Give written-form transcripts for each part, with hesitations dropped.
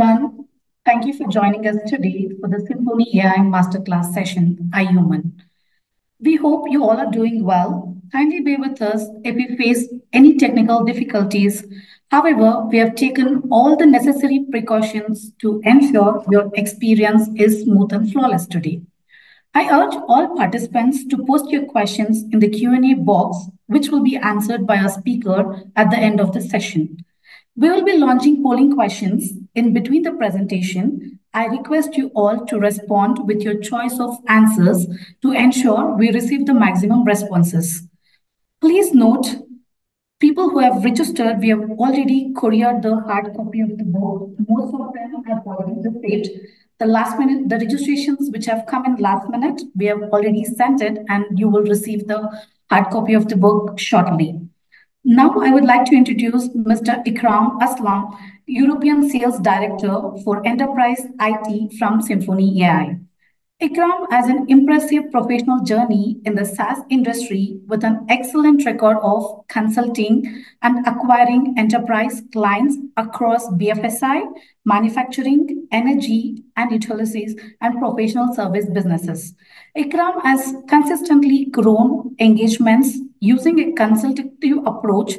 everyone. Thank you for joining us today for the Symphony AI Masterclass session, I Human. We hope you all are doing well. Kindly bear with us if we face any technical difficulties. However, we have taken all the necessary precautions to ensure your experience is smooth and flawless today. I urge all participants to post your questions in the Q&A box, which will be answered by our speaker at the end of the session. We will be launching polling questions in between the presentation. I request you all to respond with your choice of answers to ensure we receive the maximum responses. Please note, people who have registered, we have already couriered the hard copy of the book. Most of them have already received. The last minute, the registrations which have come in last minute, we have already sent it, and you will receive the hard copy of the book shortly. Now, I would like to introduce Mr. Ikram Aslam, European Sales Director for Enterprise IT from Symphony AI. Ikram has an impressive professional journey in the SaaS industry with an excellent record of consulting and acquiring enterprise clients across BFSI, manufacturing, energy and utilities, and professional service businesses. Ikram has consistently grown engagements using a consultative approach,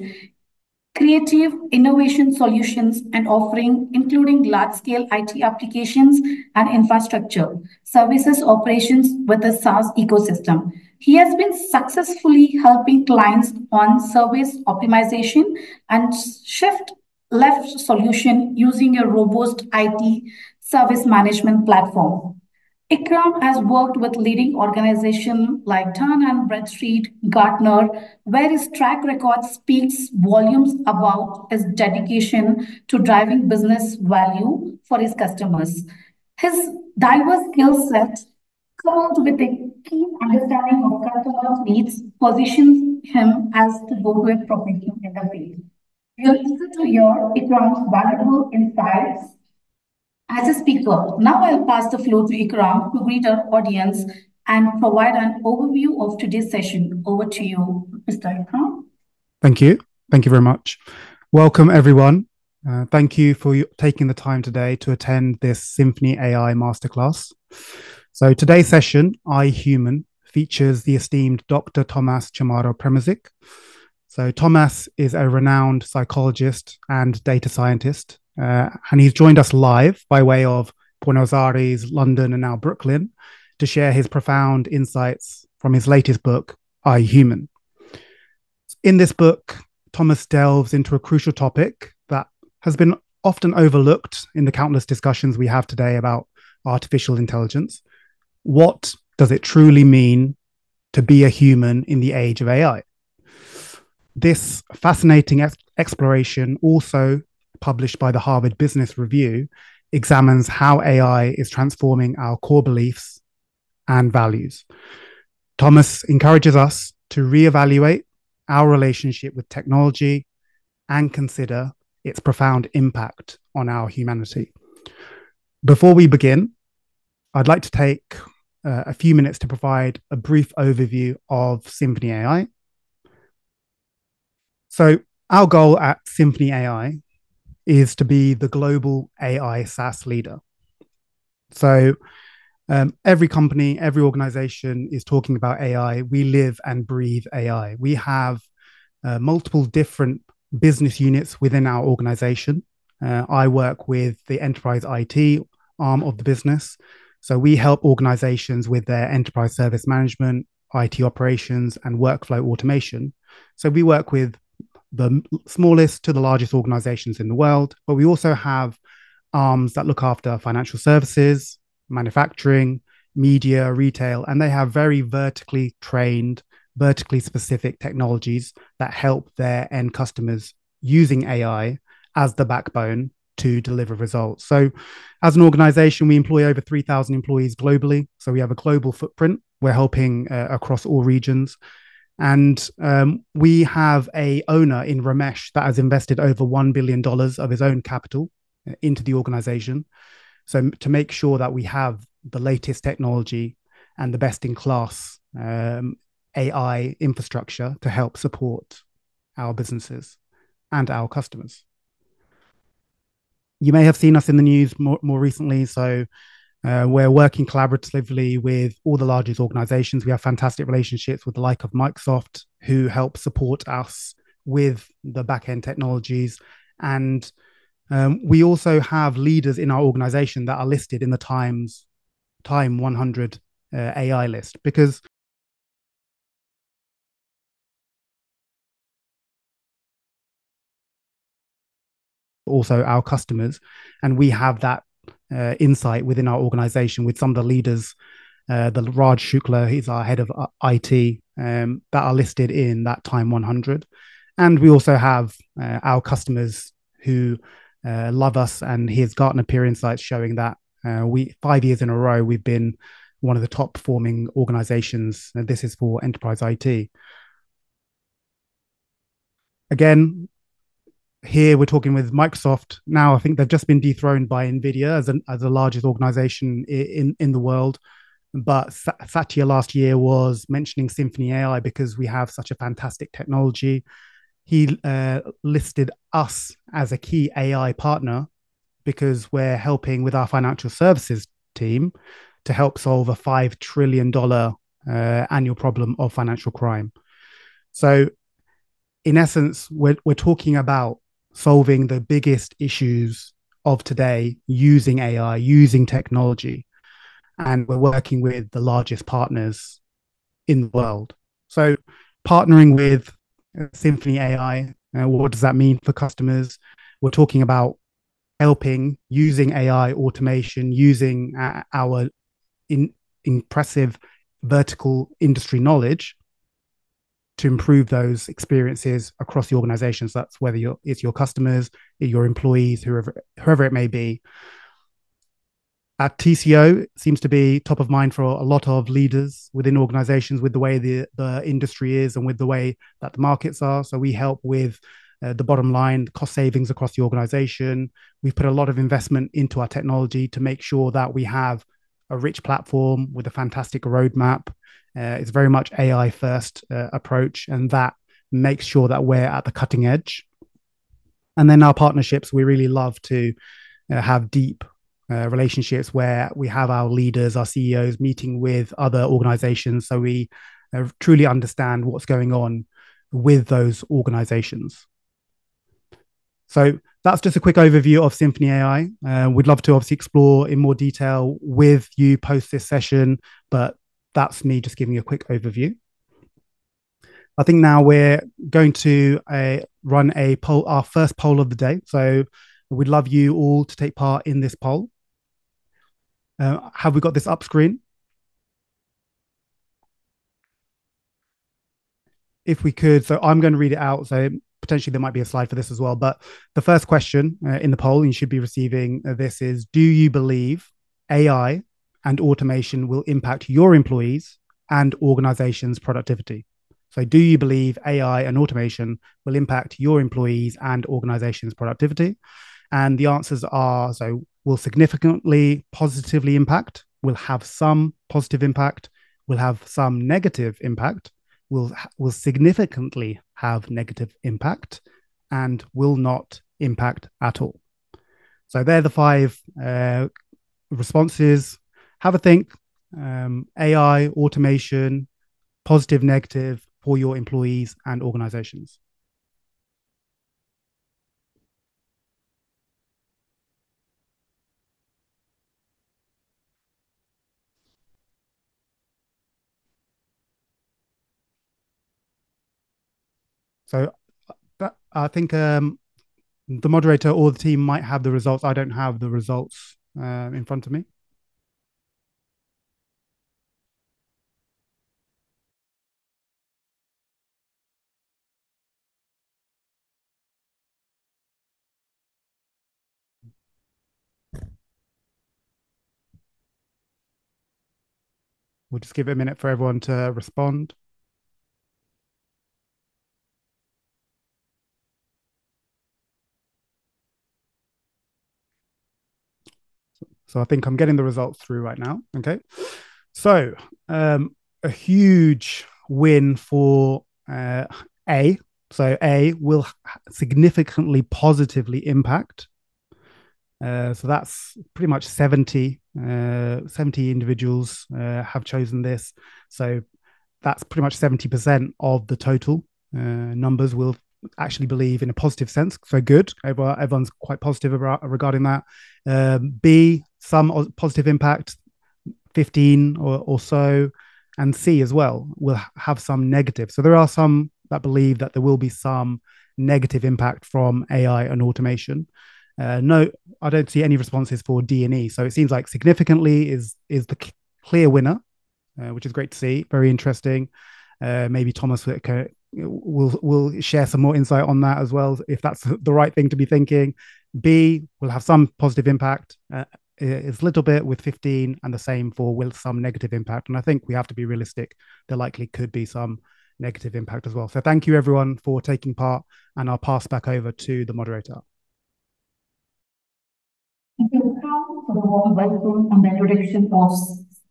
creative innovation solutions and offering, including large-scale IT applications and infrastructure, services operations with a SaaS ecosystem. He has been successfully helping clients on service optimization and shift left solution using a robust IT service management platform. Ikram has worked with leading organizations like Dun and Bradstreet, Gartner, where his track record speaks volumes about his dedication to driving business value for his customers. His diverse skill set, coupled with a keen understanding of customers' needs, positions him as the go-to professional in the field. We are eager to hear Ikram's valuable insights as a speaker. Now I'll pass the floor to Ikram to greet our audience and provide an overview of today's session. Over to you, Mr. Ikram. Thank you. Thank you very much. Welcome, everyone. Thank you for taking the time today to attend this Symphony AI Masterclass. So today's session, I Human, features the esteemed Dr. Tomas Chamorro-Premuzic. So Tomas is a renowned psychologist and data scientist. And he's joined us live by way of Buenos Aires, London, and now Brooklyn to share his profound insights from his latest book, I Human. In this book, Thomas delves into a crucial topic that has been often overlooked in the countless discussions we have today about artificial intelligence. What does it truly mean to be a human in the age of AI? This fascinating exploration, also published by the Harvard Business Review, examines how AI is transforming our core beliefs and values. Thomas encourages us to reevaluate our relationship with technology and consider its profound impact on our humanity. Before we begin, I'd like to take a few minutes to provide a brief overview of Symphony AI. So our goal at Symphony AI is to be the global AI SaaS leader. So every company, every organization is talking about AI. We live and breathe AI. We have multiple different business units within our organization. I work with the enterprise IT arm of the business. So we help organizations with their enterprise service management, IT operations, and workflow automation. So we work with the smallest to the largest organizations in the world, but we also have arms that look after financial services, manufacturing, media, retail, and they have very vertically trained, vertically specific technologies that help their end customers using AI as the backbone to deliver results. So as an organization, we employ over 3,000 employees globally. So we have a global footprint. We're helping across all regions. And we have a owner in Ramesh that has invested over $1 billion of his own capital into the organization. So to make sure that we have the latest technology and the best in class AI infrastructure to help support our businesses and our customers. You may have seen us in the news more recently. So we're working collaboratively with all the largest organizations. We have fantastic relationships with the like of Microsoft, who help support us with the back-end technologies. And we also have leaders in our organization that are listed in the Time 100 AI list, because also our customers. And we have that insight within our organization with some of the leaders. The Raj Shukla, he's our head of IT, that are listed in that Time 100. And we also have our customers who love us, and his Gartner Peer Insights showing that 5 years in a row we've been one of the top performing organizations. And this is for enterprise IT. Again, here we're talking with Microsoft. Now I think they've just been dethroned by Nvidia as the largest organization in the world. But Satya last year was mentioning SymphonyAI because we have such a fantastic technology. He listed us as a key AI partner because we're helping with our financial services team to help solve a $5 trillion annual problem of financial crime. So in essence, we're talking about solving the biggest issues of today using AI, using technology. And we're working with the largest partners in the world. So partnering with SymphonyAI, what does that mean for customers? We're talking about helping using AI automation, using our impressive vertical industry knowledge to improve those experiences across the organizations. That's whether it's your customers, your employees, whoever it may be. At TCO seems to be top of mind for a lot of leaders within organizations with the way the industry is and with the way that the markets are. So we help with the bottom line, cost savings across the organization. We've put a lot of investment into our technology to make sure that we have a rich platform with a fantastic roadmap. It's very much AI first approach, and that makes sure that we're at the cutting edge. And then our partnerships, we really love to have deep relationships where we have our leaders, our CEOs meeting with other organizations, so we truly understand what's going on with those organizations. So that's just a quick overview of SymphonyAI. We'd love to obviously explore in more detail with you post this session, but that's me just giving you a quick overview. I think now we're going to run a poll, our first poll of the day. So we'd love you all to take part in this poll. Have we got this up screen? If we could, so I'm going to read it out. So potentially there might be a slide for this as well. But the first question in the poll, you should be receiving this, is: do you believe AI and automation will impact your employees and organizations' productivity? So do you believe AI and automation will impact your employees and organizations' productivity? And the answers are: so will significantly positively impact, will have some positive impact, will have some negative impact, will significantly have negative impact, and will not impact at all. So they're the 5 responses. Have a think. AI, automation, positive, negative for your employees and organizations. So I think the moderator or the team might have the results. I don't have the results in front of me. We'll just give it a minute for everyone to respond. So I think I'm getting the results through right now. Okay. So a huge win for A. So A will significantly positively impact So that's pretty much 70 individuals have chosen this. So that's pretty much 70% of the total numbers will actually believe in a positive sense. So good. Everyone's quite positive regarding that. B, some positive impact, 15 or so. And C as well will have some negative. So there are some that believe that there will be some negative impact from AI and automation. No, I don't see any responses for D and E. So it seems like significantly is the clear winner, which is great to see. Very interesting. Maybe Thomas will share some more insight on that as well, if that's the right thing to be thinking. B will have some positive impact. Is a little bit with 15, and the same for with some negative impact. And I think we have to be realistic. There likely could be some negative impact as well. So thank you everyone for taking part, and I'll pass back over to the moderator. Thank you for the warm welcome and the introduction of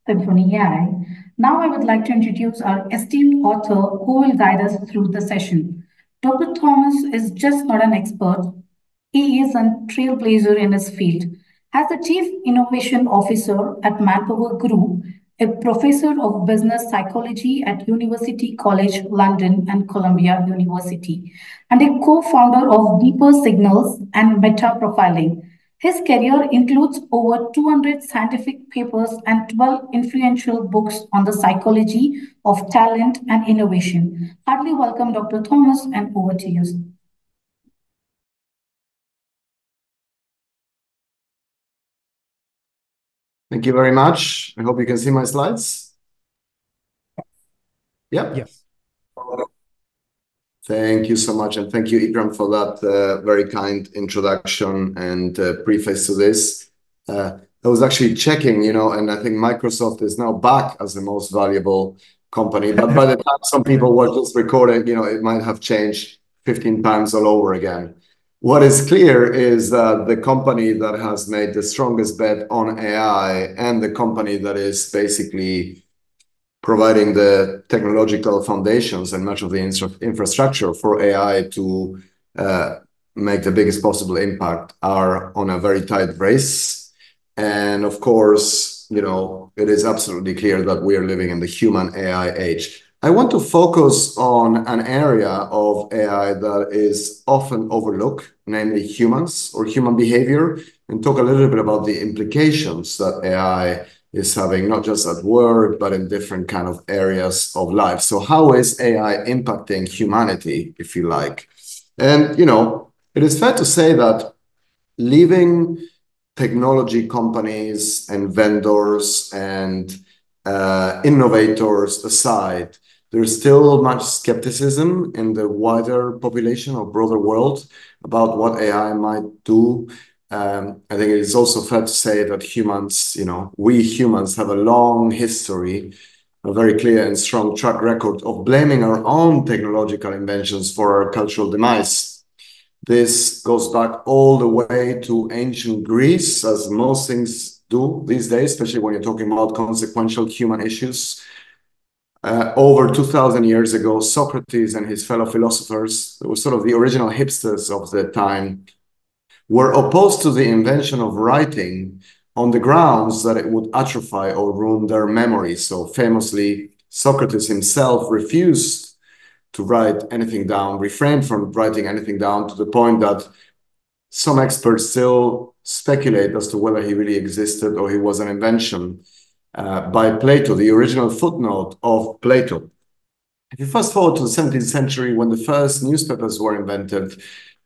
SymphonyAI. Now I would like to introduce our esteemed author who will guide us through the session. Dr. Thomas is just not an expert, he is a trailblazer in his field. As the Chief Innovation Officer at Manpower Group, a professor of business psychology at University College London and Columbia University, and a co-founder of Deeper Signals and Meta Profiling. His career includes over 200 scientific papers and 12 influential books on the psychology of talent and innovation. Heartily welcome, Dr. Thomas, and over to you. Thank you very much. I hope you can see my slides. Yeah. Yes. Thank you so much. And thank you, Ikram, for that very kind introduction and preface to this. I was actually checking, and I think Microsoft is now back as the most valuable company. But by the time some people watch this recording, it might have changed 15 times all over again. What is clear is that the company that has made the strongest bet on AI and the company that is basically providing the technological foundations and much of the infrastructure for AI to make the biggest possible impact are on a very tight race. And of course, it is absolutely clear that we are living in the human AI age. I want to focus on an area of AI that is often overlooked, namely humans or human behavior, and talk a little bit about the implications that AI is having, not just at work, but in different kind of areas of life. So how is AI impacting humanity, if you like? And, it is fair to say that leaving technology companies and vendors and innovators aside, there's still much skepticism in the wider population or broader world about what AI might do. I think it is also fair to say that humans, we humans have a long history, a very clear and strong track record of blaming our own technological inventions for our cultural demise. This goes back all the way to ancient Greece, as most things do these days, especially when you're talking about consequential human issues. Over 2,000 years ago, Socrates and his fellow philosophers, who were sort of the original hipsters of the time, were opposed to the invention of writing on the grounds that it would atrophy or ruin their memory. So famously, Socrates himself refused to write anything down, refrained from writing anything down, to the point that some experts still speculate as to whether he really existed or he was an invention by Plato, the original footnote of Plato. If you fast forward to the 17th century, when the first newspapers were invented,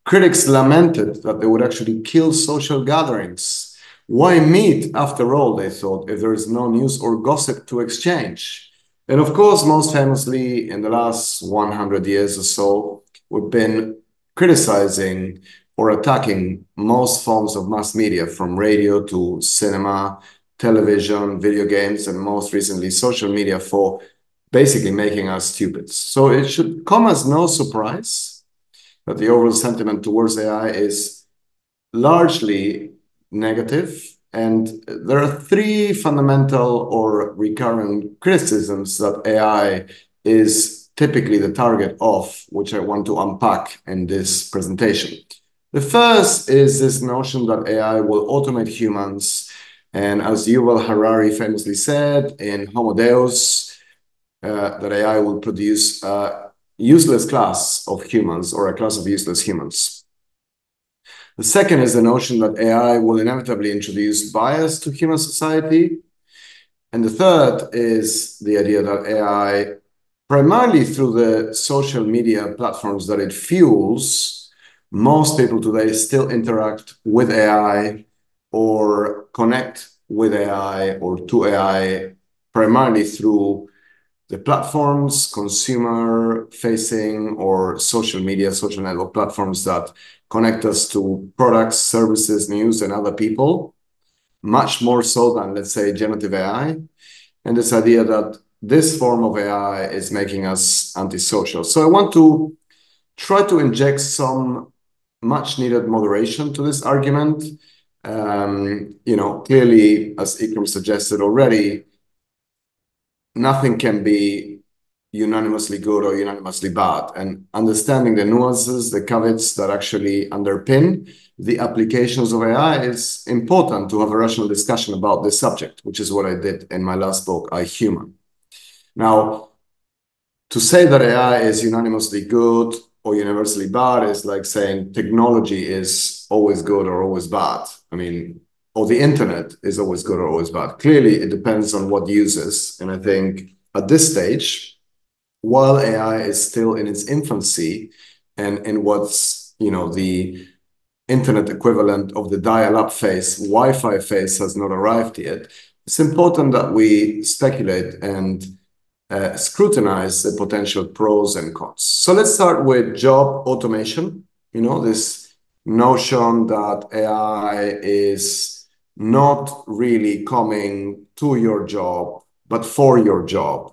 critics lamented that they would actually kill social gatherings. Why meet, after all, they thought, if there is no news or gossip to exchange? And of course, most famously, in the last 100 years or so, we've been criticizing or attacking most forms of mass media, from radio to cinema, television, video games, and most recently, social media, for basically making us stupid. So it should come as no surprise that the overall sentiment towards AI is largely negative. And there are three fundamental or recurrent criticisms that AI is typically the target of, which I want to unpack in this presentation. The first is this notion that AI will automate humans. And as Yuval Harari famously said in Homo Deus, that AI will produce a useless class of humans or a class of useless humans. The second is the notion that AI will inevitably introduce bias to human society. And the third is the idea that AI, primarily through the social media platforms that it fuels, most people today still interact with AI or connect with AI or to AI primarily through the platforms, consumer-facing or social media, social network platforms that connect us to products, services, news, and other people, much more so than, let's say, generative AI. And this idea that this form of AI is making us antisocial. So I want to try to inject some much needed moderation to this argument. Clearly, as Ikram suggested already, nothing can be unanimously good or unanimously bad. And understanding the nuances, the caveats that actually underpin the applications of AI is important to have a rational discussion about this subject, which is what I did in my last book, I, Human. Now, to say that AI is unanimously good or universally bad is like saying technology is always good or always bad. I mean, or the internet is always good or always bad. Clearly, it depends on what uses. And I think at this stage, while AI is still in its infancy and in what's, the internet equivalent of the dial-up phase, Wi-Fi phase has not arrived yet, it's important that we speculate and scrutinize the potential pros and cons. So let's start with job automation. This notion that AI is not really coming to your job, but for your job.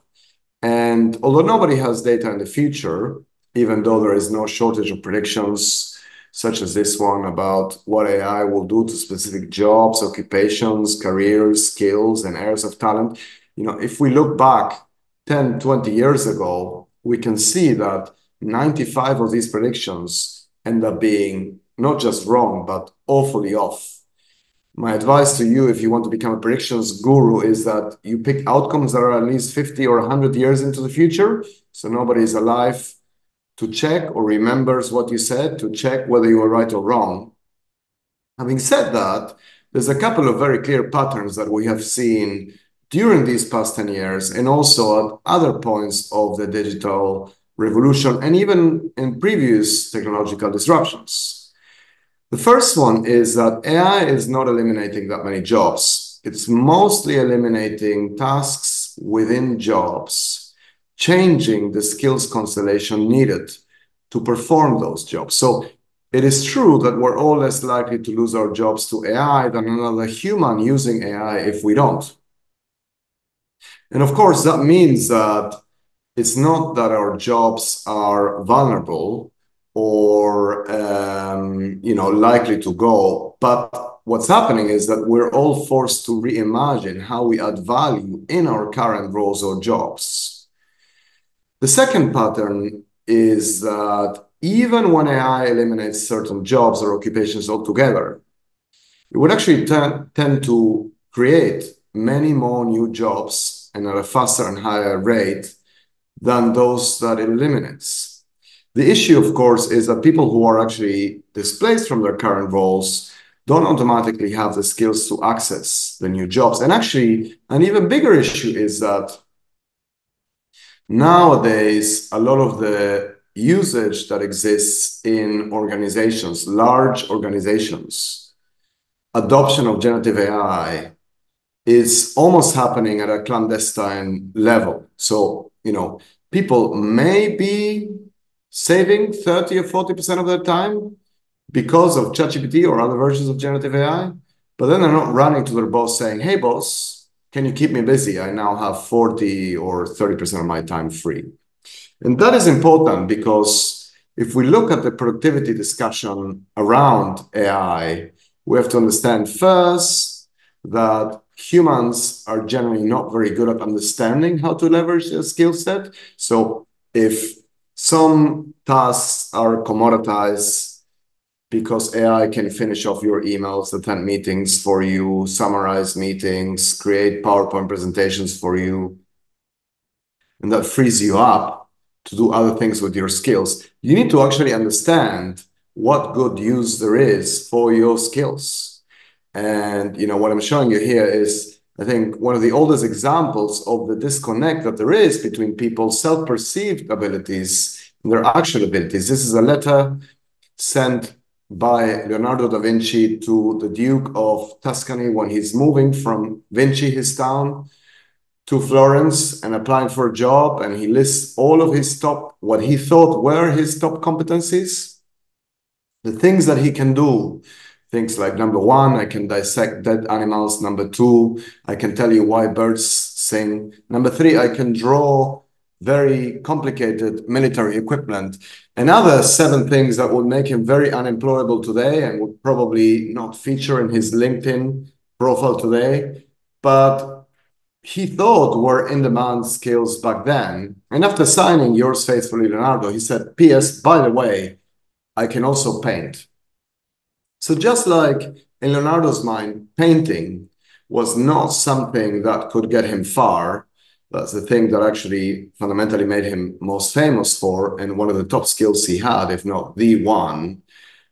And although nobody has data in the future, even though there is no shortage of predictions, such as this one about what AI will do to specific jobs, occupations, careers, skills, and areas of talent, if we look back 10, 20 years ago, we can see that 95 of these predictions end up being not just wrong, but awfully off. My advice to you, if you want to become a predictions guru, is that you pick outcomes that are at least 50 or 100 years into the future. So nobody is alive to check or remembers what you said, to check whether you were right or wrong. Having said that, there's a couple of very clear patterns that we have seen during these past 10 years and also at other points of the digital revolution and even in previous technological disruptions. The first one is that AI is not eliminating that many jobs. It's mostly eliminating tasks within jobs, changing the skills constellation needed to perform those jobs. So it is true that we're all less likely to lose our jobs to AI than another human using AI if we don't. And of course, that means that it's not that our jobs are vulnerable or likely to go, but what's happening is that we're all forced to reimagine how we add value in our current roles or jobs. The second pattern is that even when AI eliminates certain jobs or occupations altogether, it would actually tend to create many more new jobs and at a faster and higher rate than those that it eliminates. The issue, of course, is that people who are actually displaced from their current roles don't automatically have the skills to access the new jobs. And actually, an even bigger issue is that nowadays, a lot of the usage that exists in organizations, large organizations, adoption of generative AI is almost happening at a clandestine level. So, people may be saving 30 or 40% of their time because of ChatGPT or other versions of generative AI, but then they're not running to their boss saying, hey, boss, can you keep me busy? I now have 40 or 30% of my time free. And that is important because if we look at the productivity discussion around AI, we have to understand first that humans are generally not very good at understanding how to leverage their skill set. So if some tasks are commoditized, because AI can finish off your emails, attend meetings for you, summarize meetings, create PowerPoint presentations for you. And that frees you up to do other things with your skills. You need to actually understand what good use there is for your skills. And what I'm showing you here is, I think, one of the oldest examples of the disconnect that there is between people's self-perceived abilities and their actual abilities. This is a letter sent by Leonardo da Vinci to the Duke of Tuscany when he's moving from Vinci, his town, to Florence and applying for a job. And he lists all of his what he thought were his top competencies, the things that he can do. Things like, number one, I can dissect dead animals. Number two, I can tell you why birds sing. Number three, I can draw very complicated military equipment. Another 7 things that would make him very unemployable today and would probably not feature in his LinkedIn profile today, but he thought were in-demand skills back then. And after signing yours faithfully, Leonardo, he said, P.S., by the way, I can also paint. So just like in Leonardo's mind, painting was not something that could get him far. That's the thing that actually fundamentally made him most famous for, and one of the top skills he had, if not the one.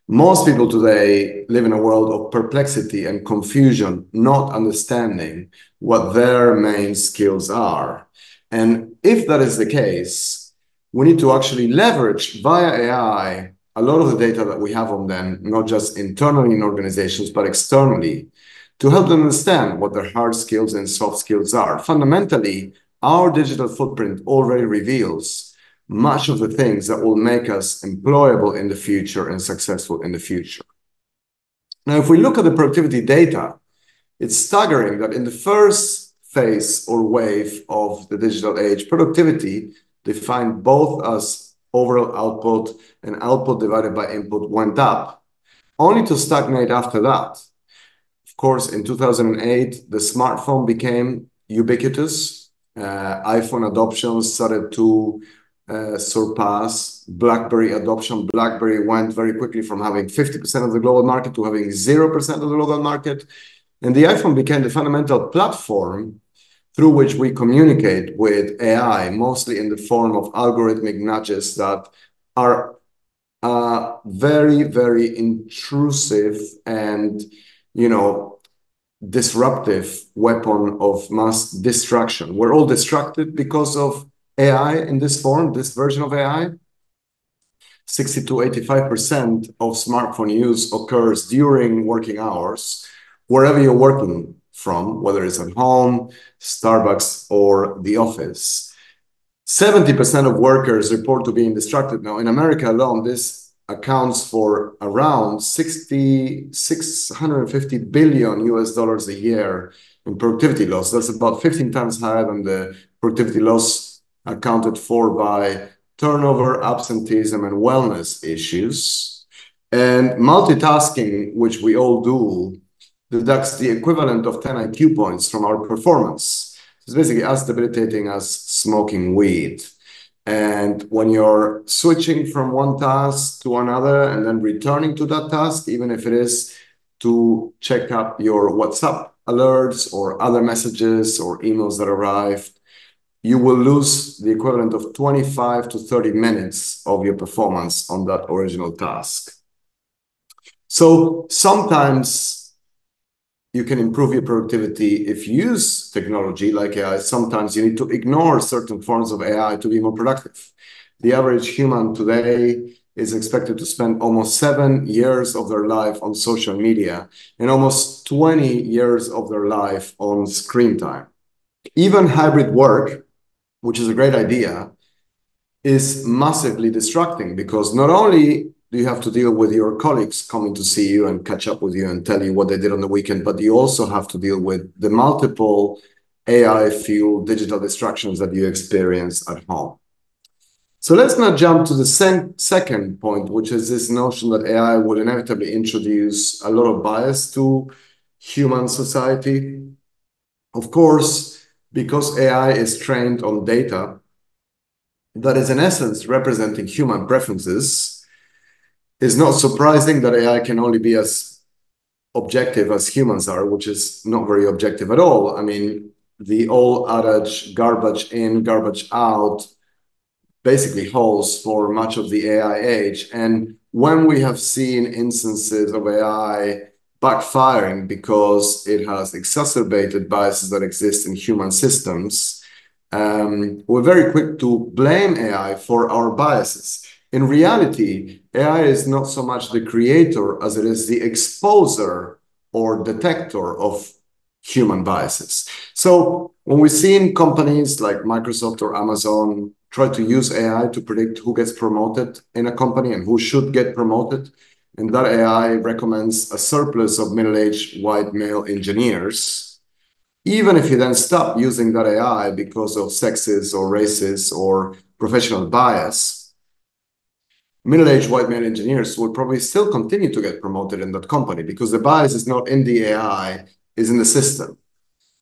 Most people today live in a world of perplexity and confusion, not understanding what their main skills are. And if that is the case, we need to actually leverage via AI a lot of the data that we have on them, not just internally in organizations, but externally, to help them understand what their hard skills and soft skills are. Fundamentally, our digital footprint already reveals much of the things that will make us employable in the future and successful in the future. Now, if we look at the productivity data, it's staggering that in the first phase or wave of the digital age, productivity, defined both as overall output and output divided by input, went up, only to stagnate after that. Of course, in 2008, the smartphone became ubiquitous. iPhone adoption started to surpass BlackBerry adoption. BlackBerry went very quickly from having 50% of the global market to having 0% of the global market. And the iPhone became the fundamental platform through which we communicate with AI, mostly in the form of algorithmic nudges that are very, very intrusive and, disruptive weapon of mass destruction. We're all distracted because of AI in this form, this version of AI. 60 to 85% of smartphone use occurs during working hours, wherever you're working from, whether it's at home, Starbucks, or the office. 70% of workers report to being distracted. Now, in America alone, this accounts for around 650 billion US dollars a year in productivity loss. That's about 15 times higher than the productivity loss accounted for by turnover, absenteeism, and wellness issues. And multitasking, which we all do, deducts the equivalent of 10 IQ points from our performance. It's basically as debilitating as smoking weed. And when you're switching from one task to another and then returning to that task, even if it is to check up your WhatsApp alerts or other messages or emails that arrived, you will lose the equivalent of 25 to 30 minutes of your performance on that original task. So sometimes you can improve your productivity if you use technology like AI. Sometimes you need to ignore certain forms of AI to be more productive. The average human today is expected to spend almost 7 years of their life on social media and almost 20 years of their life on screen time. Even hybrid work, which is a great idea, is massively distracting because not only do you have to deal with your colleagues coming to see you and catch up with you and tell you what they did on the weekend, but you also have to deal with the multiple AI-fueled digital distractions that you experience at home. So let's now jump to the second point, which is this notion that AI will inevitably introduce a lot of bias to human society. Of course, because AI is trained on data that is in essence representing human preferences, it's not surprising that AI can only be as objective as humans are, which is not very objective at all. I mean, the old adage, garbage in, garbage out, basically holds for much of the AI age. And when we have seen instances of AI backfiring because it has exacerbated biases that exist in human systems, we're very quick to blame AI for our biases. In reality, AI is not so much the creator as it is the exposer or detector of human biases. So when we see in companies like Microsoft or Amazon try to use AI to predict who gets promoted in a company and who should get promoted, and that AI recommends a surplus of middle-aged white male engineers, even if you then stop using that AI because of sexist or racist or professional bias, middle-aged white male engineers will probably still continue to get promoted in that company because the bias is not in the AI, is in the system.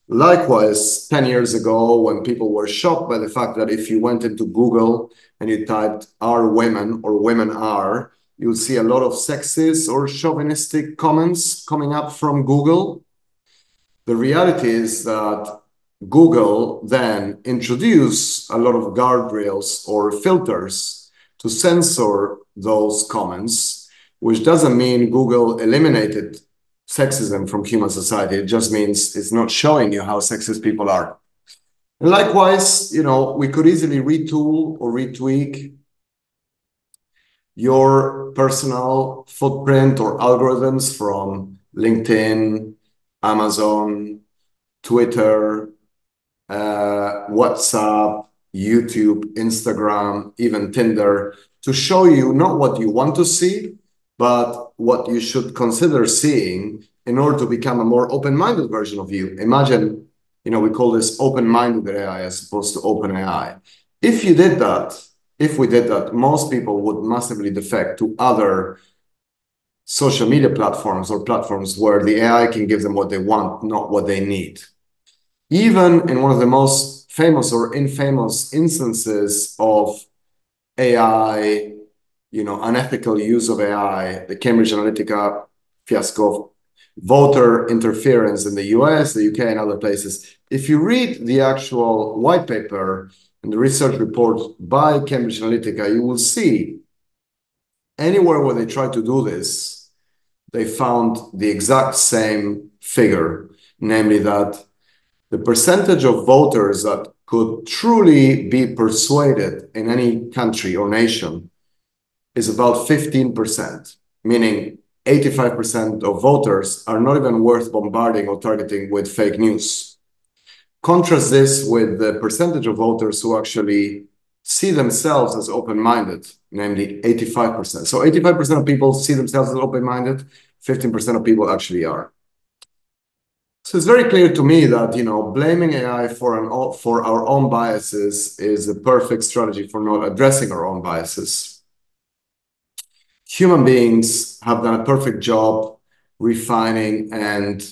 Likewise, 10 years ago, when people were shocked by the fact that if you went into Google and you typed "are women" or "women are," you would see a lot of sexist or chauvinistic comments coming up from Google. The reality is that Google then introduced a lot of guardrails or filters to censor those comments, which doesn't mean Google eliminated sexism from human society. It just means it's not showing you how sexist people are. And likewise, we could easily retool or retweak your personal footprint or algorithms from LinkedIn, Amazon, Twitter, WhatsApp, YouTube, Instagram, even Tinder, to show you not what you want to see, but what you should consider seeing in order to become a more open-minded version of you. Imagine, we call this open-minded AI as opposed to open AI. If we did that, most people would massively defect to other social media platforms or platforms where the AI can give them what they want, not what they need. Even in one of the most famous or infamous instances of AI, unethical use of AI, the Cambridge Analytica fiasco, voter interference in the US, the UK, and other places. If you read the actual white paper and the research report by Cambridge Analytica, you will see anywhere where they try to do this, they found the exact same figure, namely that the percentage of voters that could truly be persuaded in any country or nation is about 15%, meaning 85% of voters are not even worth bombarding or targeting with fake news. Contrast this with the percentage of voters who actually see themselves as open-minded, namely 85%. So 85% of people see themselves as open-minded, 15% of people actually are. So it's very clear to me that blaming AI for our own biases is a perfect strategy for not addressing our own biases. Human beings have done a perfect job refining and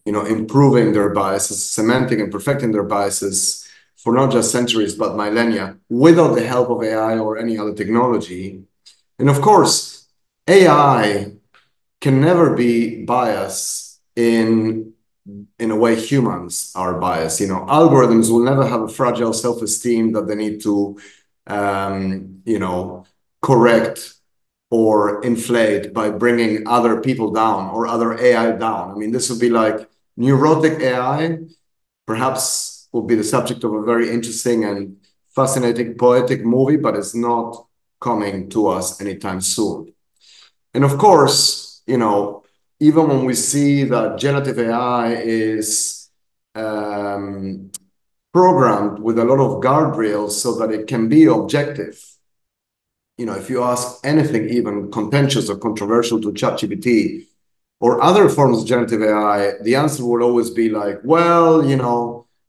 improving their biases, cementing and perfecting their biases for not just centuries but millennia, without the help of AI or any other technology. And of course, AI can never be biased in a way humans are biased. Algorithms will never have a fragile self-esteem that they need to correct or inflate by bringing other people down or other AI down. I mean, this would be like neurotic AI, perhaps will be the subject of a very interesting and fascinating poetic movie, but it's not coming to us anytime soon. And of course, even when we see that generative AI is programmed with a lot of guardrails so that it can be objective. If you ask anything even contentious or controversial to ChatGPT or other forms of generative AI, the answer will always be like, well,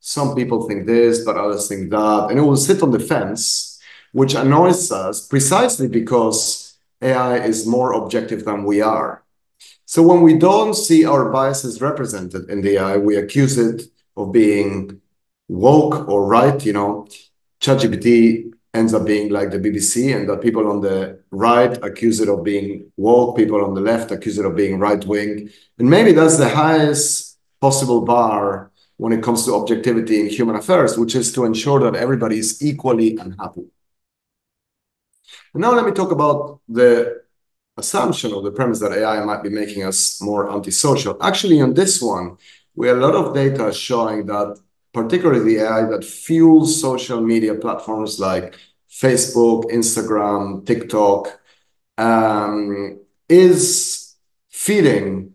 some people think this, but others think that. And it will sit on the fence, which annoys us precisely because AI is more objective than we are. So when we don't see our biases represented in the AI, we accuse it of being woke or right. ChatGPT ends up being like the BBC, and that people on the right accuse it of being woke, people on the left accuse it of being right-wing. And maybe that's the highest possible bar when it comes to objectivity in human affairs, which is to ensure that everybody is equally unhappy. And now let me talk about the assumption or the premise that AI might be making us more antisocial. Actually, on this one, we have a lot of data showing that particularly the AI that fuels social media platforms like Facebook, Instagram, TikTok, is feeding,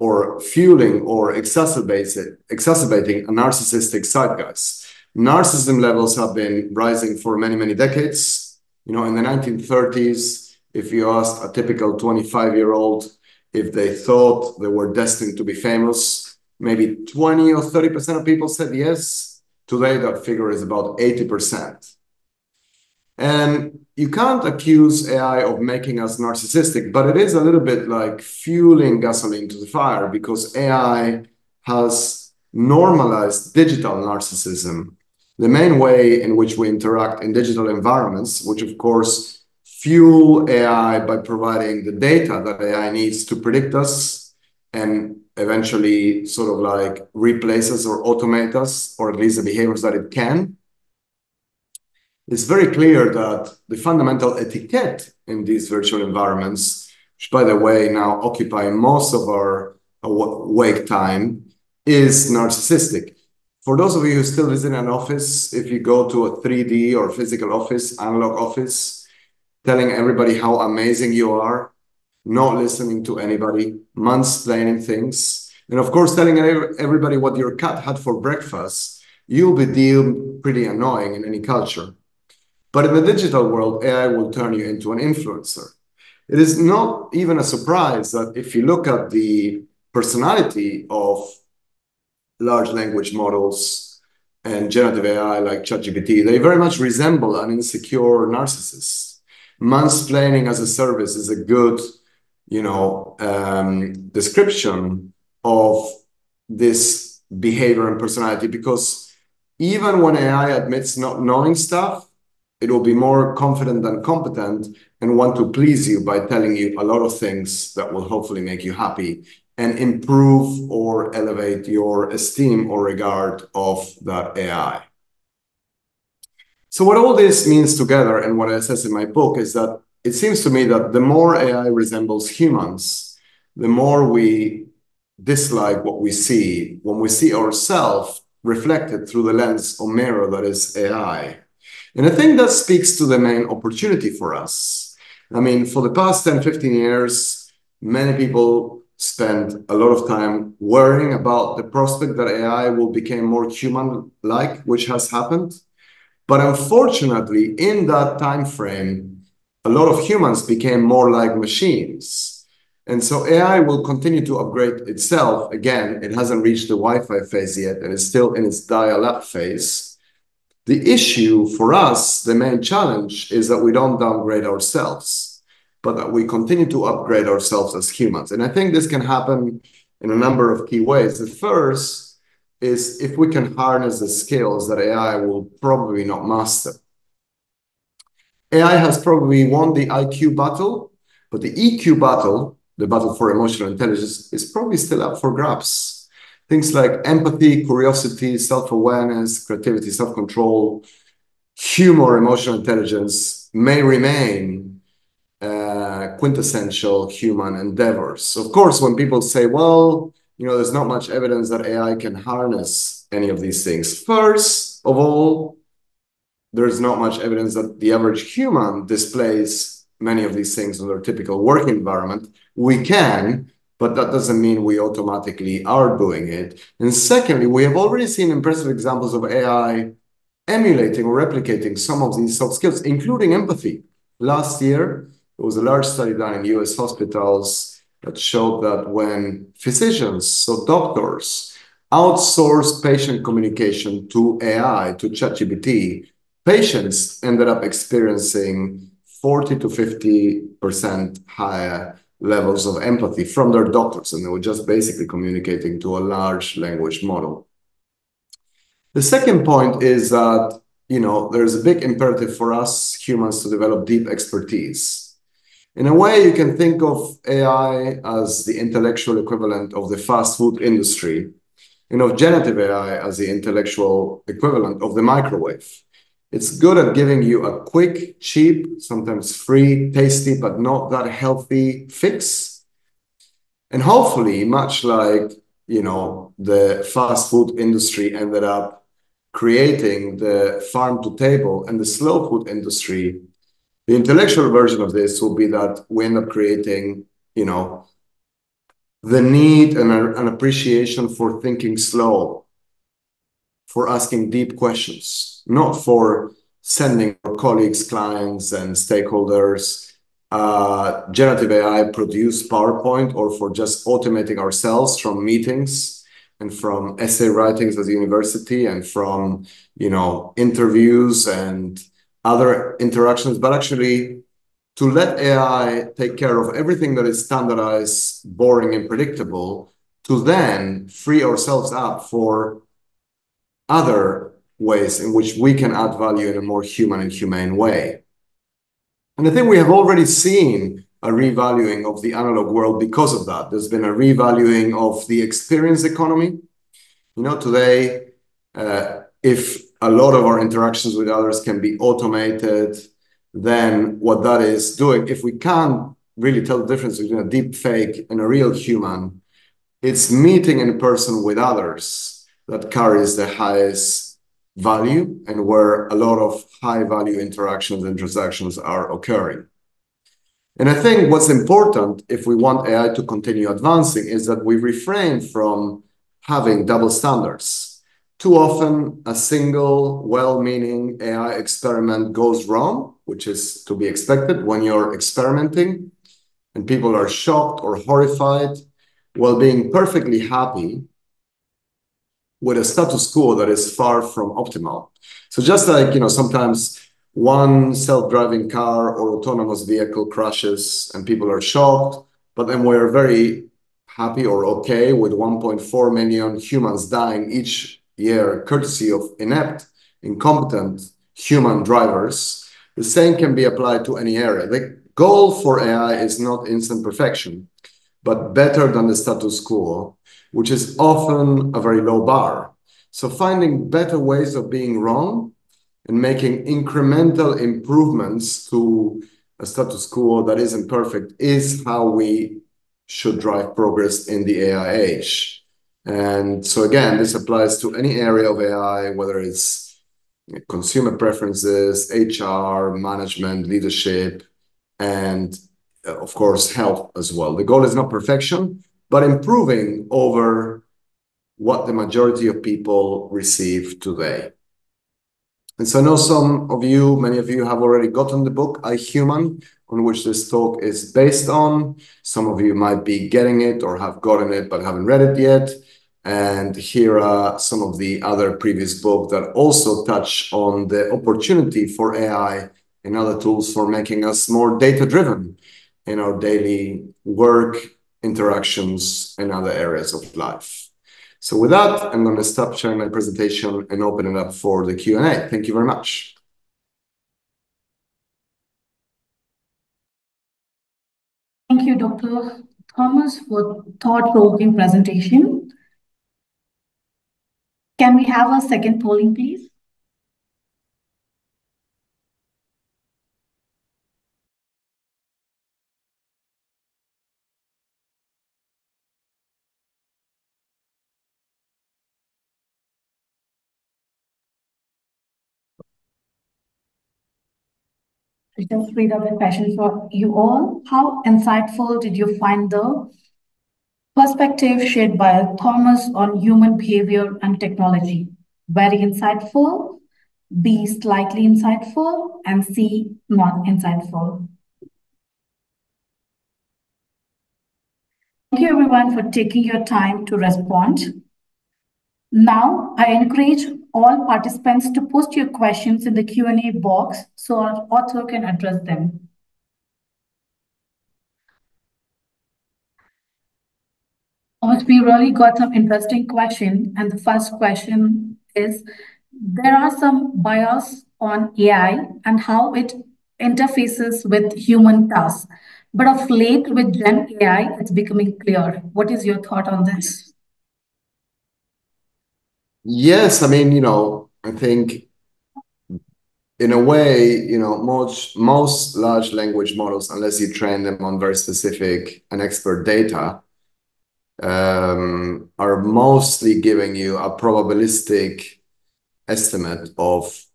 or fueling or exacerbating a narcissistic zeitgeist. Narcissism levels have been rising for many, many decades. In the 1930s, if you asked a typical 25-year-old if they thought they were destined to be famous, maybe 20 or 30% of people said yes. Today, that figure is about 80%. And you can't accuse AI of making us narcissistic, but it is a little bit like fueling gasoline to the fire, because AI has normalized digital narcissism. The main way in which we interact in digital environments, which of course fuel AI by providing the data that AI needs to predict us and eventually sort of like replace us or automate us, or at least the behaviors that it can. It's very clear that the fundamental etiquette in these virtual environments, which by the way now occupy most of our wake time, is narcissistic. For those of you who still visit an office, if you go to a 3D or physical office, analog office, telling everybody how amazing you are, not listening to anybody, mansplaining things, and of course telling everybody what your cat had for breakfast, you'll be deemed pretty annoying in any culture. But in the digital world, AI will turn you into an influencer. It is not even a surprise that if you look at the personality of large language models and generative AI like ChatGPT, they very much resemble an insecure narcissist. Mansplaining as a service is a good, description of this behavior and personality, because even when AI admits not knowing stuff, it will be more confident than competent and want to please you by telling you a lot of things that will hopefully make you happy and improve or elevate your esteem or regard of that AI. So what all this means together, and what I says in my book, is that it seems to me that the more AI resembles humans, the more we dislike what we see when we see ourselves reflected through the lens or mirror that is AI. And I think that speaks to the main opportunity for us. I mean, for the past 10, 15 years, many people spend a lot of time worrying about the prospect that AI will become more human-like, which has happened. But unfortunately, in that time frame, a lot of humans became more like machines. And so AI will continue to upgrade itself. Again, it hasn't reached the Wi-Fi phase yet, and it's still in its dial-up phase. The issue for us, the main challenge, is that we don't downgrade ourselves, but that we continue to upgrade ourselves as humans. And I think this can happen in a number of key ways. The first is if we can harness the skills that AI will probably not master. AI has probably won the IQ battle, but the EQ battle, the battle for emotional intelligence, is probably still up for grabs. Things like empathy, curiosity, self-awareness, creativity, self-control, humor, emotional intelligence may remain quintessential human endeavors. Of course, when people say, well, there's not much evidence that AI can harness any of these things. First of all, there's not much evidence that the average human displays many of these things in their typical work environment. We can, but that doesn't mean we automatically are doing it. And secondly, we have already seen impressive examples of AI emulating or replicating some of these soft skills, including empathy. Last year, there was a large study done in US hospitals that showed that when physicians, so doctors, outsourced patient communication to AI, to ChatGPT, patients ended up experiencing 40 to 50% higher levels of empathy from their doctors, and they were just basically communicating to a large language model. The second point is that, there's a big imperative for us humans to develop deep expertise. In a way, you can think of AI as the intellectual equivalent of the fast food industry, and of generative AI as the intellectual equivalent of the microwave. It's good at giving you a quick, cheap, sometimes free, tasty, but not that healthy fix. And hopefully, much like, the fast food industry ended up creating the farm to table and the slow food industry, the intellectual version of this will be that we end up creating, the need and an appreciation for thinking slow, for asking deep questions, not for sending our colleagues, clients, and stakeholders generative AI produced PowerPoint, or for just automating ourselves from meetings and from essay writings at the university and from interviews and other interactions, but actually to let AI take care of everything that is standardized, boring, and predictable, to then free ourselves up for other ways in which we can add value in a more human and humane way. And I think we have already seen a revaluing of the analog world because of that. There's been a revaluing of the experience economy. Today, if a lot of our interactions with others can be automated, then what that is doing, if we can't really tell the difference between a deep fake and a real human, it's meeting in person with others that carries the highest value and where a lot of high value interactions and transactions are occurring. And I think what's important if we want AI to continue advancing is that we refrain from having double standards. Too often, a single well-meaning AI experiment goes wrong, which is to be expected when you're experimenting, and people are shocked or horrified while being perfectly happy with a status quo that is far from optimal. So just like, sometimes one self-driving car or autonomous vehicle crashes and people are shocked, but then we're very happy or okay with 1.4 million humans dying each year courtesy of inept, incompetent human drivers. The same can be applied to any area. The goal for AI is not instant perfection, but better than the status quo, which is often a very low bar. So finding better ways of being wrong and making incremental improvements to a status quo that isn't perfect is how we should drive progress in the AI age. And so again, this applies to any area of AI, whether it's consumer preferences, HR, management, leadership, and of course, health as well. The goal is not perfection, but improving over what the majority of people receive today. And so I know many of you have already gotten the book, I, Human, on which this talk is based on. Some of you might be getting it or have gotten it, but haven't read it yet. And here are some of the other previous books that also touch on the opportunity for AI and other tools for making us more data-driven in our daily work, interactions, and other areas of life. So with that, I'm going to stop sharing my presentation and open it up for the Q&A. Thank you very much. Thank you, Dr. Thomas, for thought-provoking presentation. Can we have a second polling, please? I just read out the question for you all. How insightful did you find the perspective shared by Thomas on human behavior and technology? Very insightful, B, slightly insightful, and C, not insightful. Thank you everyone for taking your time to respond. Now, I encourage all participants to post your questions in the Q&A box so our author can address them. We really got some interesting questions, and the first question is there are some bias on AI and how it interfaces with human tasks. But of late, with Gen AI, it's becoming clear. What is your thought on this? Yes, I mean, I think in a way, most large language models, unless you train them on very specific and expert data, are mostly giving you a probabilistic estimate of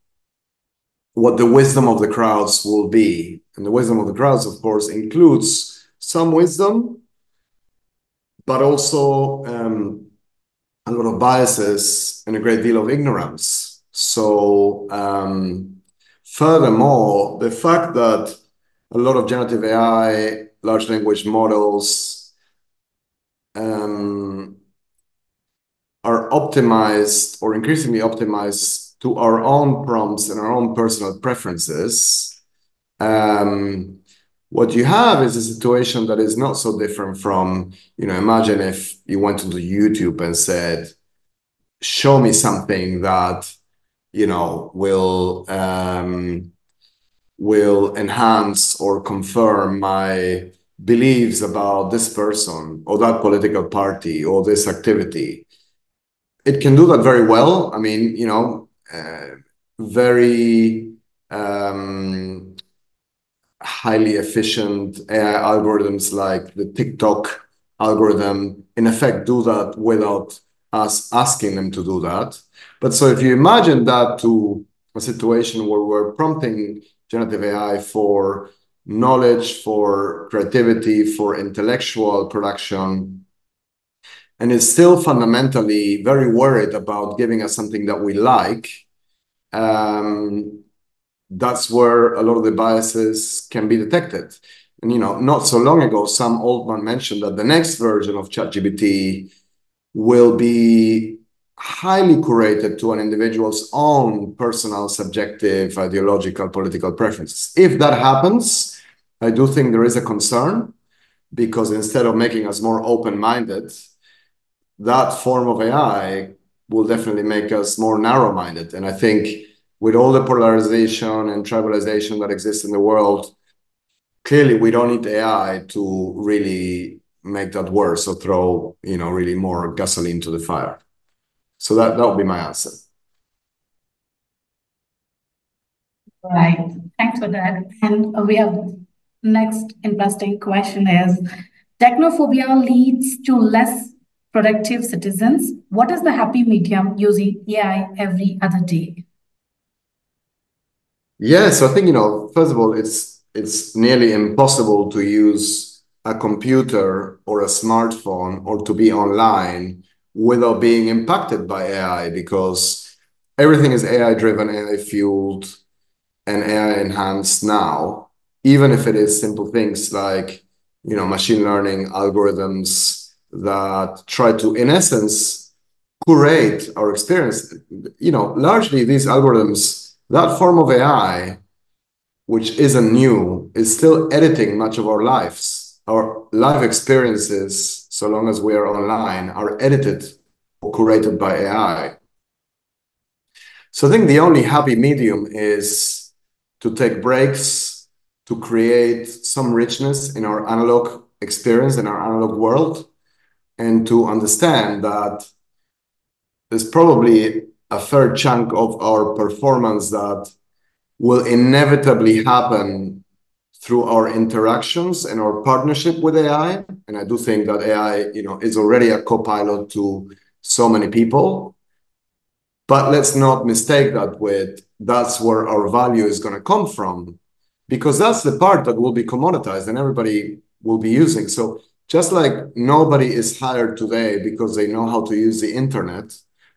what the wisdom of the crowds will be. And the wisdom of the crowds, of course, includes some wisdom, but also a lot of biases and a great deal of ignorance. So, furthermore, the fact that a lot of generative AI, large language models, are optimized or increasingly optimized to our own prompts and our own personal preferences. What you have is a situation that is not so different from, imagine if you went to YouTube and said, show me something that, will enhance or confirm my beliefs about this person or that political party or this activity. It can do that very well. I mean, very highly efficient AI algorithms like the TikTok algorithm, in effect, do that without us asking them to do that. But so if you imagine that to a situation where we're prompting generative AI for knowledge, for creativity, for intellectual production, and is still fundamentally very worried about giving us something that we like, that's where a lot of the biases can be detected. And, not so long ago, Sam Altman mentioned that the next version of ChatGPT will be highly curated to an individual's own personal, subjective, ideological, political preferences. If that happens, I do think there is a concern, because instead of making us more open-minded, that form of AI will definitely make us more narrow-minded. And I think with all the polarization and tribalization that exists in the world, clearly we don't need AI to really make that worse or throw, really more gasoline to the fire. So that would be my answer. Right. Thanks for that. And we have next interesting question is technophobia leads to less productive citizens. What is the happy medium using AI every other day? Yeah, so I think, first of all, it's nearly impossible to use a computer or a smartphone or to be online without being impacted by AI, because everything is AI driven, AI fueled, and AI enhanced now, even if it is simple things like, machine learning algorithms that try to, in essence, curate our experience. Largely these algorithms, that form of AI, which isn't new, is still editing much of our lives. Our life experiences, so long as we are online, are edited or curated by AI. So I think the only happy medium is to take breaks, to create some richness in our analog experience, in our analog world, and to understand that there's probably a fair chunk of our performance that will inevitably happen through our interactions and our partnership with AI. And I do think that AI, is already a co-pilot to so many people. But let's not mistake that with that's where our value is going to come from, because that's the part that will be commoditized and everybody will be using. So just like nobody is hired today because they know how to use the internet,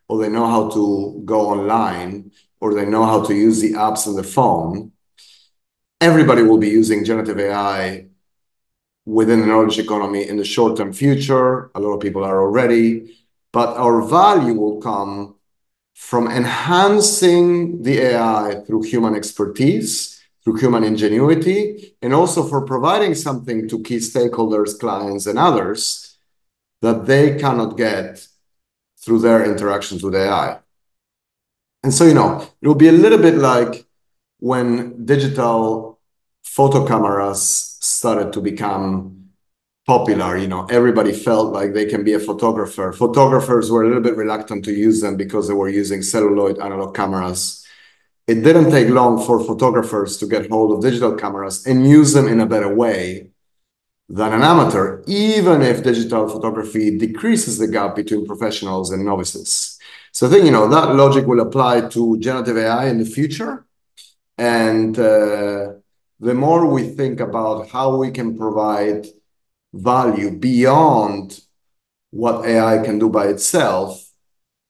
or they know how to go online, or they know how to use the apps on the phone, everybody will be using generative AI within the knowledge economy in the short-term future. A lot of people are already, but our value will come from enhancing the AI through human expertise, through human ingenuity, and also for providing something to key stakeholders, clients, and others that they cannot get through their interactions with AI. And so, it will be a little bit like when digital photo cameras started to become popular, everybody felt like they can be a photographer. Photographers were a little bit reluctant to use them because they were using celluloid analog cameras. It didn't take long for photographers to get hold of digital cameras and use them in a better way than an amateur, even if digital photography decreases the gap between professionals and novices. So I think, that logic will apply to generative AI in the future. And the more we think about how we can provide value beyond what AI can do by itself,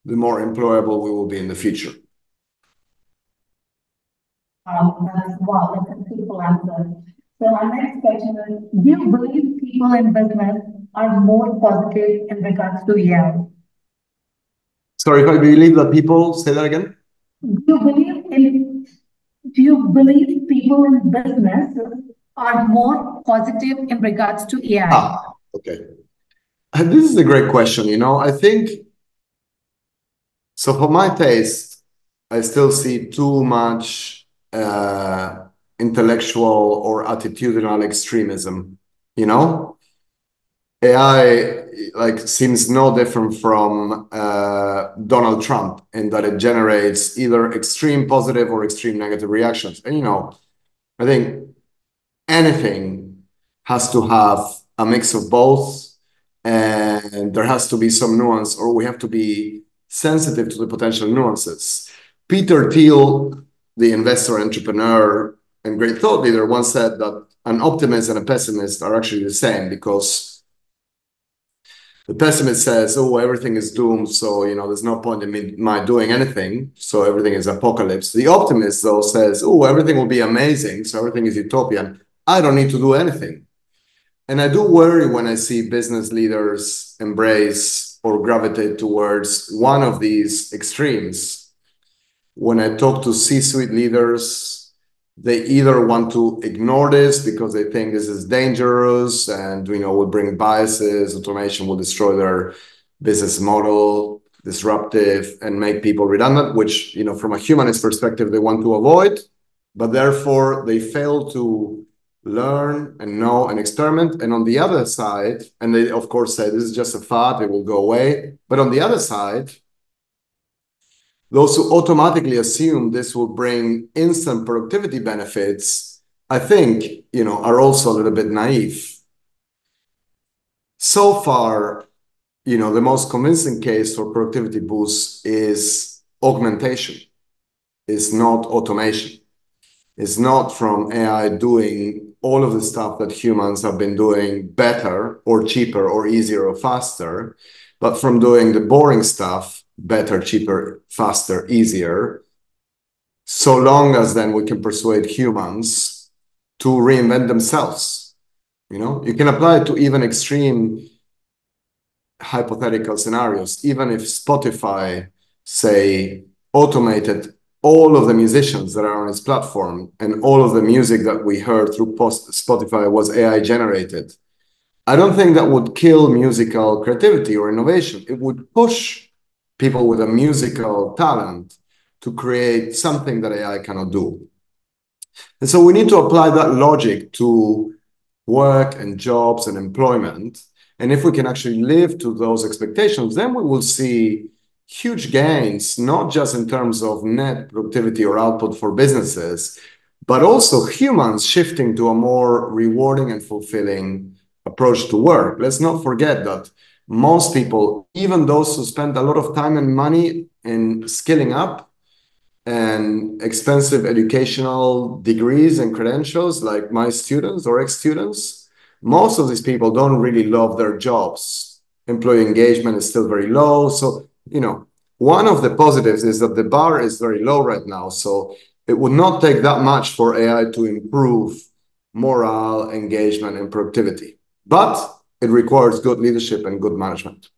the more employable we will be in the future. Wow, that's a beautiful answer. So our next question is, do you believe people in business are more positive in regards to AI? Sorry, if I believe that people, say that again? Do you believe in Do you believe people in business are more positive in regards to AI? Okay. This is a great question. I think, so for my taste, I still see too much intellectual or attitudinal extremism. AI seems no different from Donald Trump in that it generates either extreme positive or extreme negative reactions. And I think anything has to have a mix of both, and there has to be some nuance, or we have to be sensitive to the potential nuances. Peter Thiel, the investor, entrepreneur, and great thought leader, once said that an optimist and a pessimist are actually the same, because the pessimist says, oh, everything is doomed, so there's no point in my doing anything, so everything is apocalypse. The optimist, though, says, oh, everything will be amazing, so everything is utopian. I don't need to do anything. And I do worry when I see business leaders embrace or gravitate towards one of these extremes. When I talk to C-suite leaders, they either want to ignore this because they think this is dangerous and will bring biases, automation will destroy their business model, disruptive, and make people redundant, which from a humanist perspective they want to avoid, but therefore they fail to learn and know and experiment. And on the other side, and they of course say this is just a fad, it will go away, but on the other side, those who automatically assume this will bring instant productivity benefits, I think, are also a little bit naive. So far, the most convincing case for productivity boost is augmentation, is not automation. It's not from AI doing all of the stuff that humans have been doing better or cheaper or easier or faster, but from doing the boring stuff better, cheaper, faster, easier, so long as then we can persuade humans to reinvent themselves. You can apply it to even extreme hypothetical scenarios. Even if Spotify, say, automated all of the musicians that are on its platform and all of the music that we heard through Spotify was AI generated, I don't think that would kill musical creativity or innovation. It would push people with a musical talent to create something that AI cannot do. And so we need to apply that logic to work and jobs and employment. And if we can actually live to those expectations, then we will see huge gains, not just in terms of net productivity or output for businesses, but also humans shifting to a more rewarding and fulfilling approach to work. Let's not forget that most people, even those who spend a lot of time and money in skilling up and expensive educational degrees and credentials, like my students or ex-students, most of these people don't really love their jobs. Employee engagement is still very low. So, one of the positives is that the bar is very low right now. So it would not take that much for AI to improve morale, engagement, and productivity. But it requires good leadership and good management.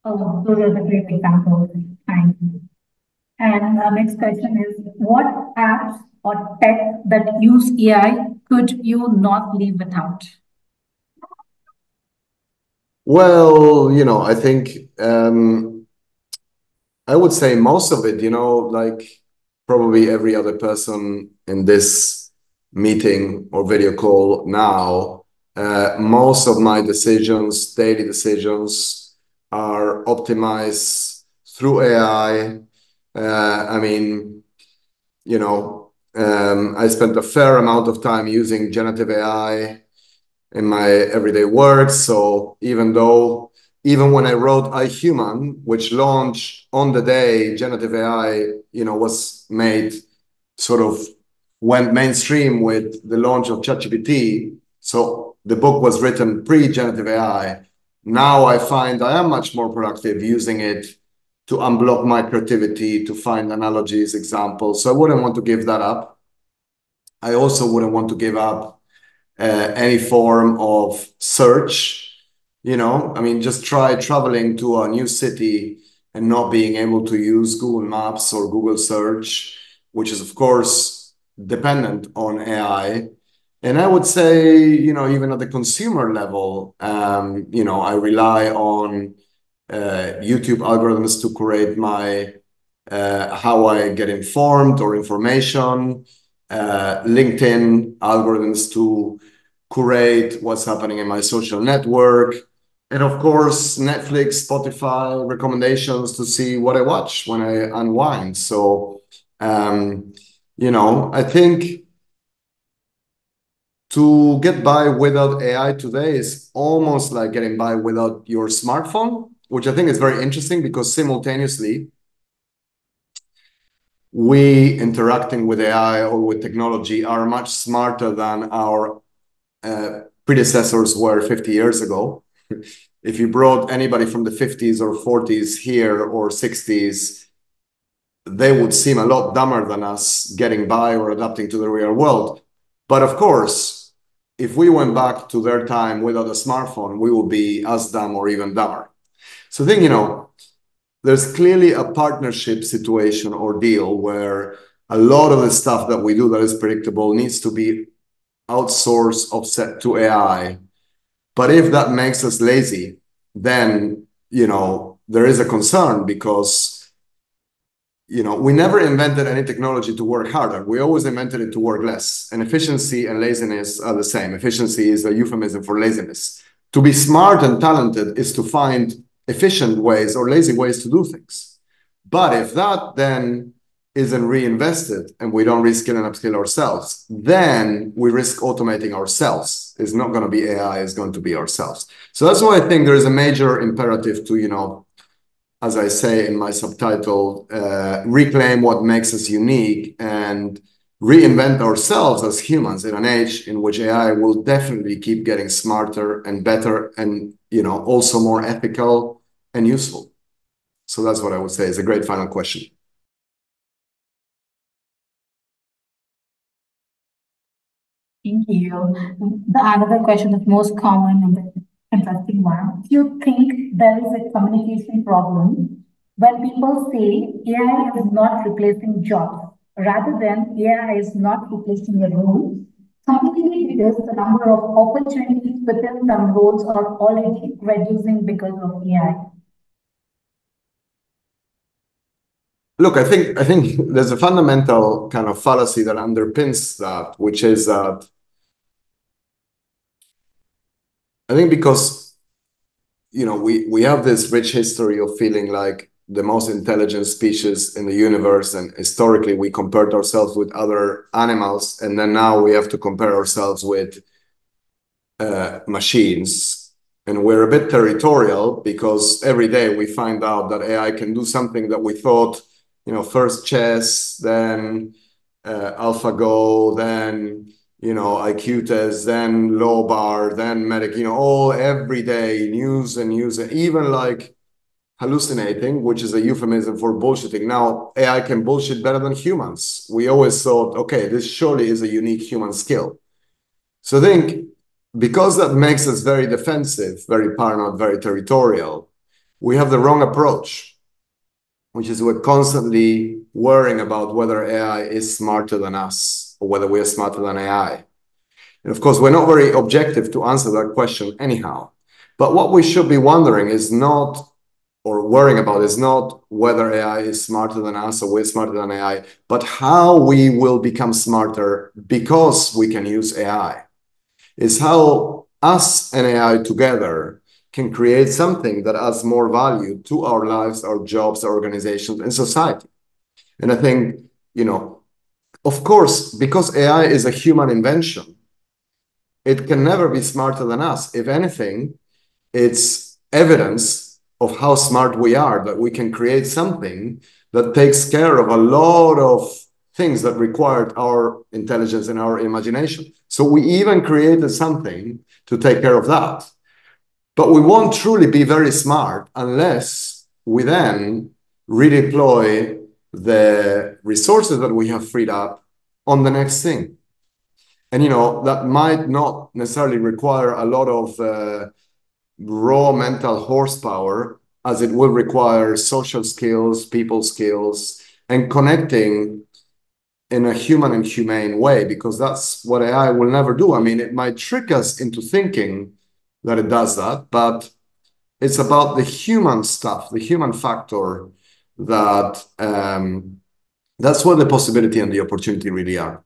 Oh, those are the great examples. Thank you. And our next question is, what apps or tech that use AI could you not live without? Well, I think I would say most of it, like probably every other person in this meeting or video call now, most of my decisions, daily decisions, are optimized through AI. I mean, I spent a fair amount of time using generative AI in my everyday work. So even when I wrote iHuman, which launched on the day generative AI, was made, sort of went mainstream with the launch of ChatGPT. So the book was written pre-generative AI. Now I find I am much more productive using it to unblock my creativity, to find analogies, examples. So I wouldn't want to give that up. I also wouldn't want to give up any form of search. I mean, just try traveling to a new city and not being able to use Google Maps or Google Search, which is, of course, dependent on AI. And I would say, even at the consumer level, I rely on YouTube algorithms to curate my how I get informed or information, LinkedIn algorithms to curate what's happening in my social network, and of course, Netflix, Spotify recommendations to see what I watch when I unwind. So, I think to get by without AI today is almost like getting by without your smartphone, which I think is very interesting because simultaneously, we interacting with AI or with technology are much smarter than our predecessors were 50 years ago. If you brought anybody from the 50s or 40s here or 60s, they would seem a lot dumber than us getting by or adapting to the real world. But of course, if we went back to their time without a smartphone, we would be as dumb or even dumber. So I think, there's clearly a partnership situation or deal where a lot of the stuff that we do that is predictable needs to be outsourced, offset to AI. But if that makes us lazy, then, there is a concern because, we never invented any technology to work harder. We always invented it to work less. And efficiency and laziness are the same. Efficiency is a euphemism for laziness. To be smart and talented is to find efficient ways or lazy ways to do things. But if that then isn't reinvested and we don't reskill and upskill ourselves, then we risk automating ourselves. It's not going to be AI, it's going to be ourselves. So that's why I think there is a major imperative to, as I say in my subtitle, reclaim what makes us unique and reinvent ourselves as humans in an age in which AI will definitely keep getting smarter and better and, also more ethical and useful. So that's what I would say is a great final question. Thank you. The another question, the most common and the interesting one. Do you think there is a communication problem when people say AI is not replacing jobs, rather than AI is not replacing a role, completely because the number of opportunities within some roles are already reducing because of AI? Look, I think there's a fundamental kind of fallacy that underpins that, which is that I think because we have this rich history of feeling like the most intelligent species in the universe, and historically we compared ourselves with other animals, and then now we have to compare ourselves with machines, and we're a bit territorial because every day we find out that AI can do something that we thought, first chess, then AlphaGo, then IQ test, then low bar, then medic, all everyday news and news, and even like hallucinating, which is a euphemism for bullshitting. Now AI can bullshit better than humans. We always thought, okay, this surely is a unique human skill. So I think because that makes us very defensive, very paranoid, very territorial, we have the wrong approach, which is we're constantly worrying about whether AI is smarter than us or whether we are smarter than AI. And of course, we're not very objective to answer that question anyhow. But what we should be wondering is not or worrying about is not whether AI is smarter than us or we're smarter than AI, but how we will become smarter because we can use AI. It's how us and AI together can create something that adds more value to our lives, our jobs, our organizations, and society. And I think, of course, because AI is a human invention, it can never be smarter than us. If anything, it's evidence of how smart we are, that we can create something that takes care of a lot of things that required our intelligence and our imagination. So we even created something to take care of that. But we won't truly be very smart unless we then redeploy the resources that we have freed up on the next thing. And that might not necessarily require a lot of raw mental horsepower, as it will require social skills, people skills, and connecting in a human and humane way, because that's what AI will never do. I mean, it might trick us into thinking that it does that, but it's about the human stuff, the human factor, that that's where the possibility and the opportunity really are.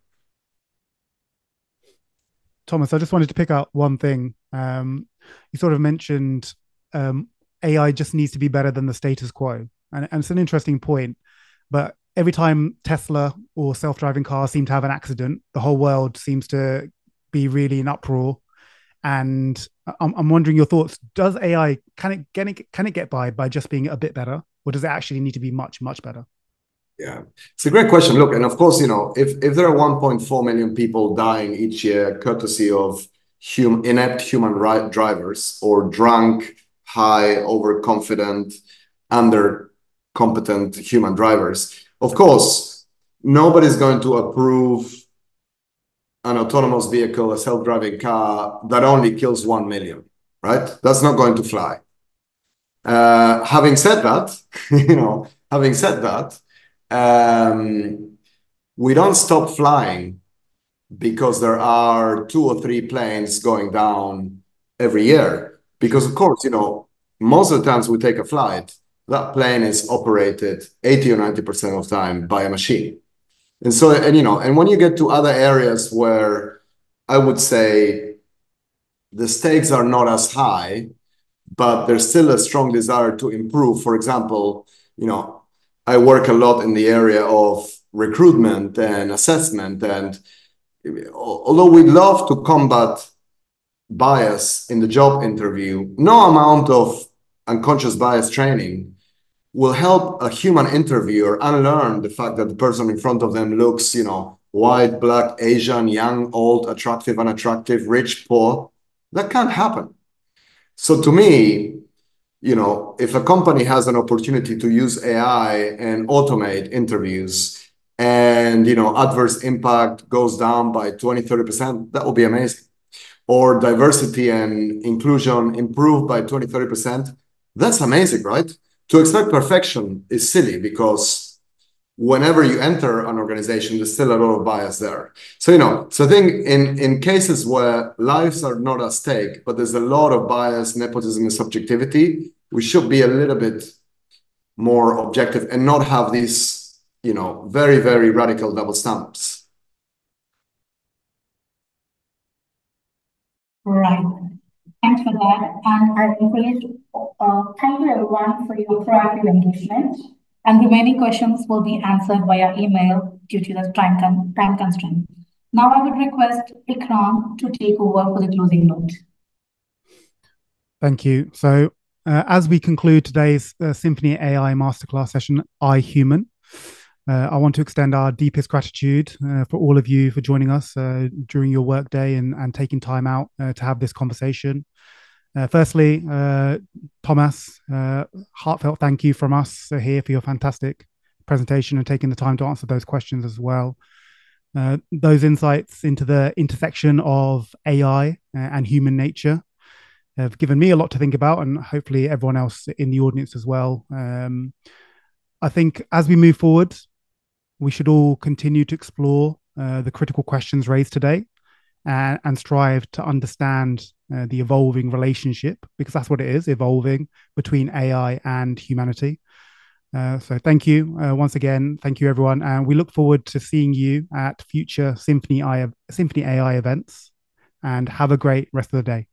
Thomas, I just wanted to pick out one thing. You sort of mentioned AI just needs to be better than the status quo. And it's an interesting point. But every time Tesla or self-driving cars seem to have an accident, the whole world seems to be really in uproar. And I'm wondering your thoughts. Does AI, can it get by just being a bit better? Or does it actually need to be much, much better? Yeah, it's a great question. Look, and of course, if there are 1.4 million people dying each year courtesy of inept human drivers or drunk, high, overconfident, under-competent human drivers, of course, nobody's going to approve an autonomous vehicle, a self-driving car that only kills 1 million, right? That's not going to fly. Having said that, having said that, we don't stop flying because there are 2 or 3 planes going down every year. Because of course, most of the times we take a flight, that plane is operated 80 or 90% of the time by a machine. And so, and when you get to other areas where I would say the stakes are not as high, but there's still a strong desire to improve. For example, I work a lot in the area of recruitment and assessment. And although we love to combat bias in the job interview, no amount of unconscious bias training will help a human interviewer unlearn the fact that the person in front of them looks, white, black, Asian, young, old, attractive, unattractive, rich, poor. That can't happen. So to me, if a company has an opportunity to use AI and automate interviews and, adverse impact goes down by 20, 30%, that will be amazing. Or diversity and inclusion improved by 20, 30%, that's amazing, right? To expect perfection is silly because whenever you enter an organization, there's still a lot of bias there. So, so I think in cases where lives are not at stake, but there's a lot of bias, nepotism, and subjectivity, we should be a little bit more objective and not have these, very, very radical double standards. Right. Thanks for that. And I encourage, thank you everyone for your proactive engagement. And remaining questions will be answered via email due to the time constraint. Now I would request Ikram to take over for the closing note. Thank you. So as we conclude today's SymphonyAI Masterclass session, I Human, I want to extend our deepest gratitude for all of you for joining us during your workday and taking time out to have this conversation. Firstly, Thomas, heartfelt thank you from us here for your fantastic presentation and taking the time to answer those questions as well. Those insights into the intersection of AI and human nature have given me a lot to think about, and hopefully everyone else in the audience as well. I think as we move forward, we should all continue to explore the critical questions raised today and strive to understand the evolving relationship, because that's what it is, evolving between AI and humanity. So thank you once again. Thank you, everyone. And we look forward to seeing you at future Symphony AI events. And have a great rest of the day.